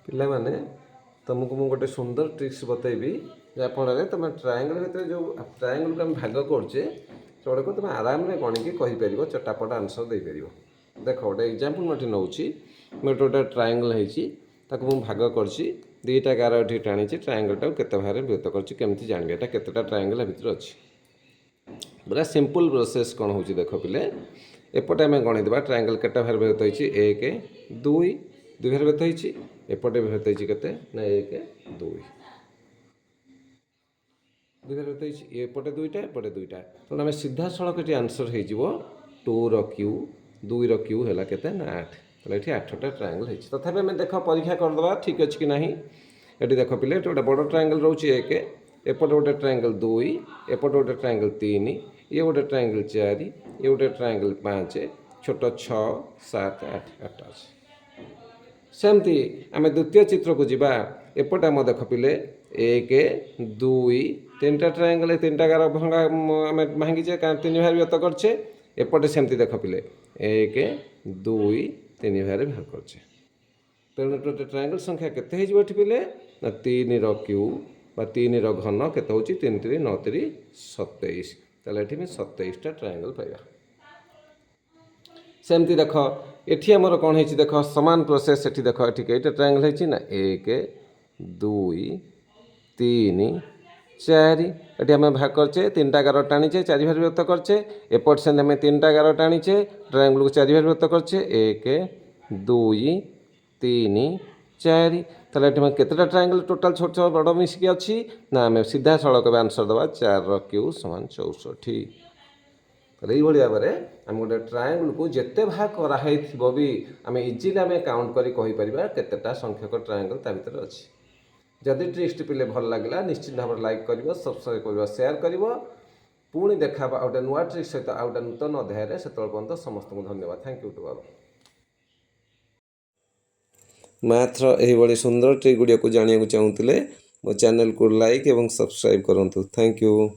पिला माने तुमको मुझे गोटे सुंदर ट्रिक्स बतैबी जहाँफल तुम ट्राएंगल भितर जो ट्राएंगल को आम भाग करचे सेगुड़ा को तुम आराम से गणिकी कहीपर चटापट आंसर दे पार। देख गोटे एग्जांपल मुझे नौ मोटे गोटे ट्राएंगल होता भाग करची दीटा गार ये टाणी ट्राएंगल टाक केते भाग व्यक्त करमी जानवे यहाँ केतेटा ट्राएंगल भितर अच्छी पूरा सिंपल प्रोसेस कौन हो देख पिले एपटे आम गणिदेवा ट्राएंगल केटा भाग व्यक्त होती एक दुई दुई भाग व्यक्त होती एपटे व्यक्त होती केते ना एक दुई दुई भाग व्यक्त होती एपटे दुईटा एपटे दुईटा तेणु आम सीधा सड़क ये आंसर हो टू रू दुई रू है केते ना 8 तो ये 8टा ट्राएंगल होती तथापि आम देख परीक्षा करदे ठीक अच्छे कि ना ये देख पिले गोटे बड़ ट्राएंगल रोचे एक एपटे गोटे ट्राएंगल दुई एपटे गोटे ट्राएंगल तीन ये गोटे ट्राएंगल 4 ये गोटे ट्राएंगल 5 छोट 6 7 8 8 अच्छे सेमती आम द्वितीय चित्र को जीवा एपटे आम देख पिले एक दुई 3टा ट्राएंगल 3टा गार भंगा आम भांगीचे 3 भाग व्यक्त करछे एपटे सेमती देख पिले एक दुई 3 भाग भाग करछे तेणु गोटे ट्राएंगल संख्या केते हो पिले ना 3 क्यू बा 3 घन केते होची 3 3 9 3 27 ताले एठी में 27टा ट्राएंगल पाइबा। सेमती देख एठी हमर कोन हेची देख समान प्रोसेस एठी देख एठी केटा ट्राएंगल हेची ना 1 2 3 4 एठी हम भाग करचे 3टा गार टाणीचे 4 भाग व्यक्त करचे एपट से हम 3टा गार टाणीचे ट्राएंगल को 4 भाग व्यक्त करचे 1 2 3 4 ताले एठी में केतेटा ट्राएंगल टोटल छोट छोट बड़ मिसिकी अच्छी ना आम सीधा सड़क आंसर दबा 4 क्यू समान 64 यही भाव में आम गोटे ट्राएंगल को जिते भाग कराई भी आम इजिली आम काउंट कर केतेटा संख्यक ट्राएंगल ता भीतर अच्छी। जदि ट्रिक्स पिले भल लगे निश्चित भाव लाइक कर सब्सक्राइब कर शेयर कर पुणी देखा गोटे नुआ ट्रिक सहित आ गोटे नूतन अध्याय से पर्यंत समस्त को धन्यवाद थैंक यू टू ऑल। मैथ्र यही सुंदर ट्रिक गुड़िया को जाना चाहूँगे मो चैनल को लाइक और सब्सक्राइब करूँ थैंक यू।